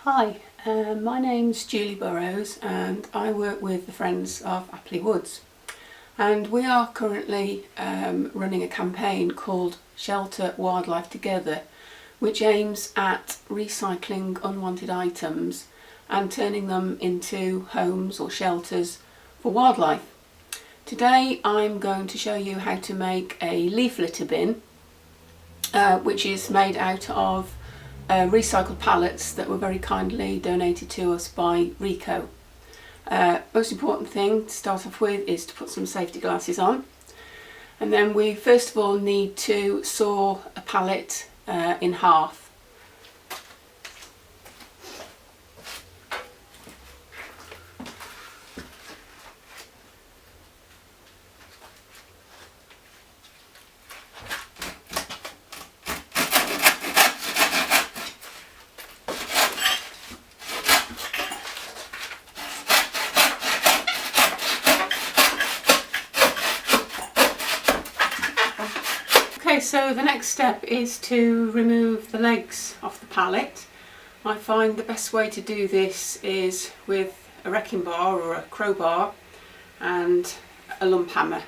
Hi, my name's Julie Burrows and I work with the Friends of Appley Woods, and we are currently running a campaign called Shelter Wildlife Together, which aims at recycling unwanted items and turning them into homes or shelters for wildlife. Today I'm going to show you how to make a leaf litter bin, which is made out of recycled pallets that were very kindly donated to us by Rico. Most important thing to start off with is to put some safety glasses on, and then we first of all need to saw a pallet in half. Okay, so the next step is to remove the legs off the pallet. I find the best way to do this is with a wrecking bar or a crowbar and a lump hammer.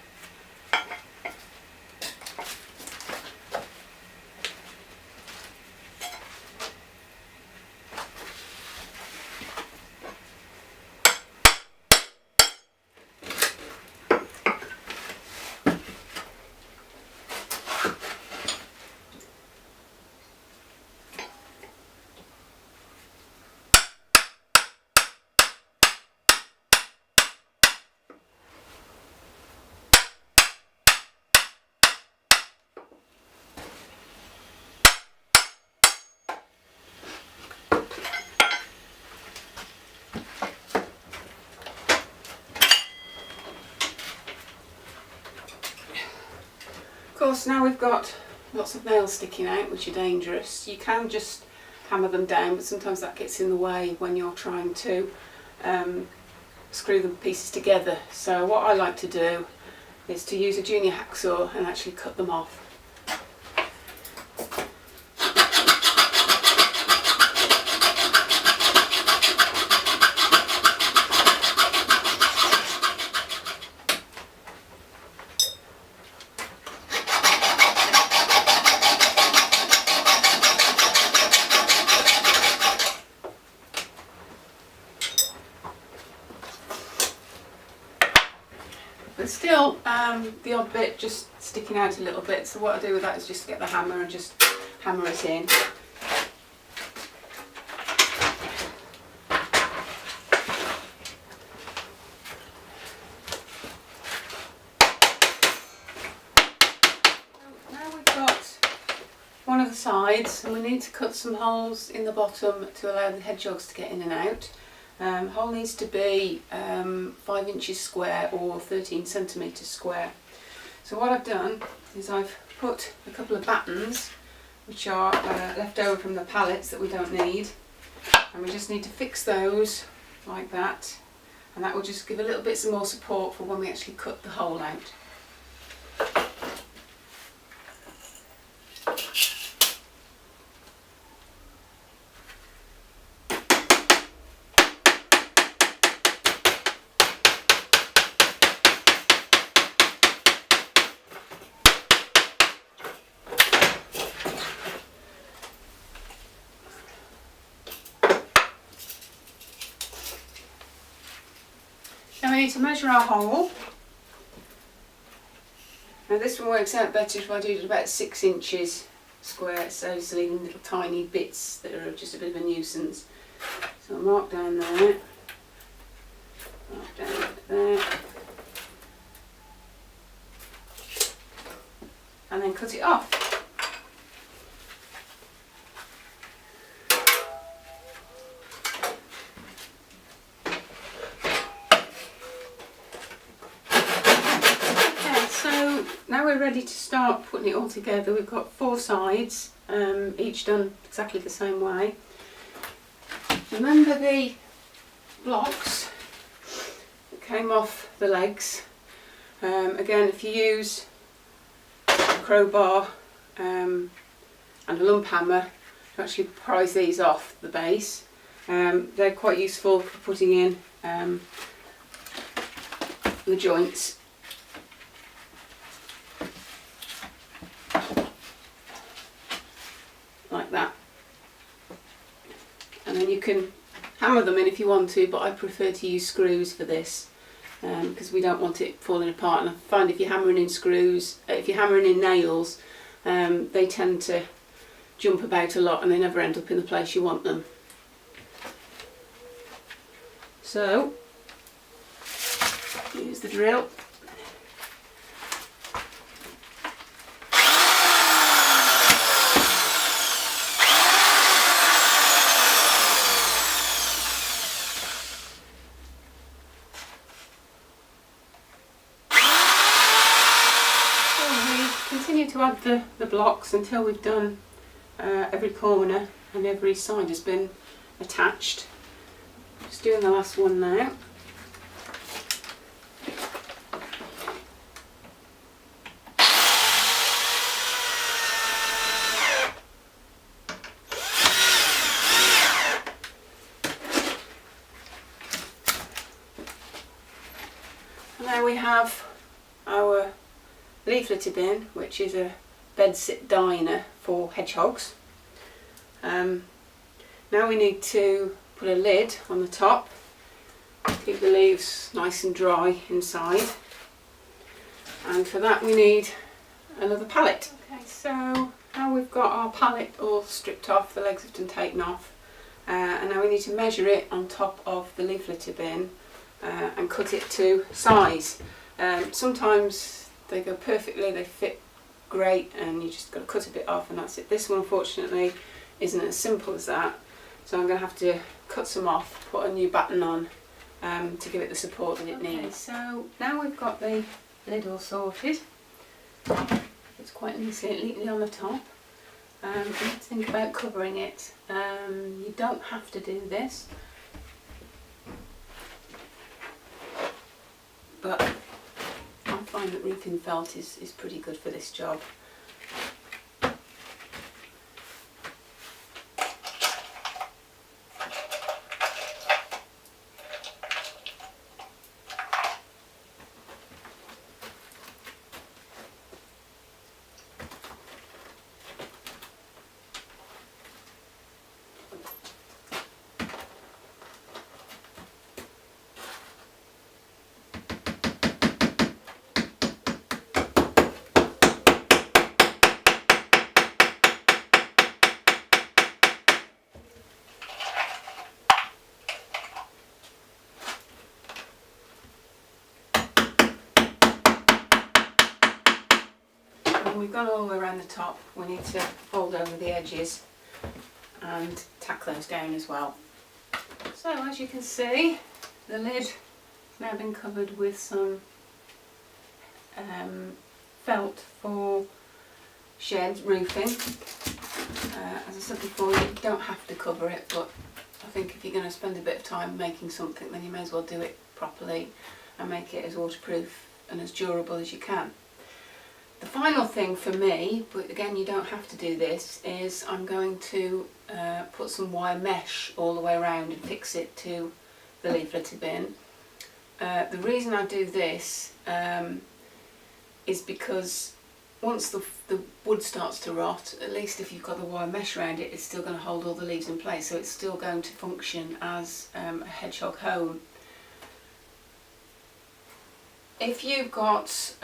Of course, now we've got lots of nails sticking out, which are dangerous. You can just hammer them down, but sometimes that gets in the way when you're trying to screw the pieces together. So what I like to do is to use a junior hacksaw and actually cut them off. But still, the odd bit just sticking out a little bit, so what I do with that is just get the hammer and just hammer it in. Now we've got one of the sides, and we need to cut some holes in the bottom to allow the hedgehogs to get in and out. Hole needs to be 5 inches square or 13 centimetres square. So what I've done is I've put a couple of battens, which are left over from the pallets that we don't need, and we just need to fix those like that, and that will just give a little bit some more support for when we actually cut the hole out. Now we need to measure our hole. Now this one works out better if I do it about 6 inches square, so it's leaving little tiny bits that are just a bit of a nuisance. So I'll mark down there, mark down there, and then cut it off. Now we're ready to start putting it all together. We've got 4 sides, each done exactly the same way. Remember the blocks that came off the legs? Again, if you use a crowbar and a lump hammer to actually prise these off the base, They're quite useful for putting in the joints. Like that. And then you can hammer them in if you want to, but I prefer to use screws for this because we don't want it falling apart. And I find if you're hammering in screws, if you're hammering in nails, they tend to jump about a lot and they never end up in the place you want them. So, use the drill. Continue to add the blocks until we've done every corner and every side has been attached. Just doing the last one now. And there we have our leaf litter bin, which is a bedsit diner for hedgehogs. Now we need to put a lid on the top, keep the leaves nice and dry inside, and for that we need another pallet. Okay, so now we've got our pallet all stripped off, the legs have been taken off, and now we need to measure it on top of the leaf litter bin and cut it to size. Sometimes they go perfectly, they fit great, and you just got to cut a bit off and that's it. This one unfortunately isn't as simple as that, so I'm going to have to cut some off, put a new batten on to give it the support that it needs. So now we've got the lid all sorted, it's quite neatly on the top. Let's think about covering it. You don't have to do this, but I find that roofing felt is pretty good for this job. When we've gone all the way around the top, we need to fold over the edges and tack those down as well. So as you can see, the lid has now been covered with some felt for shed roofing. As I said before, you don't have to cover it, but I think if you're going to spend a bit of time making something, then you may as well do it properly and make it as waterproof and as durable as you can. The final thing for me, but again you don't have to do this, is I'm going to put some wire mesh all the way around and fix it to the leaf litter bin. The reason I do this is because once the wood starts to rot, at least if you've got the wire mesh around it, it's still going to hold all the leaves in place, so it's still going to function as a hedgehog home. If you've got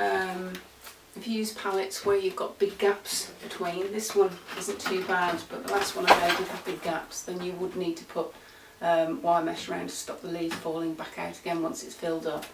if you use pallets where you've got big gaps between, this one isn't too bad, but the last one I made did have big gaps, then you would need to put wire mesh around to stop the leaves falling back out again once it's filled up.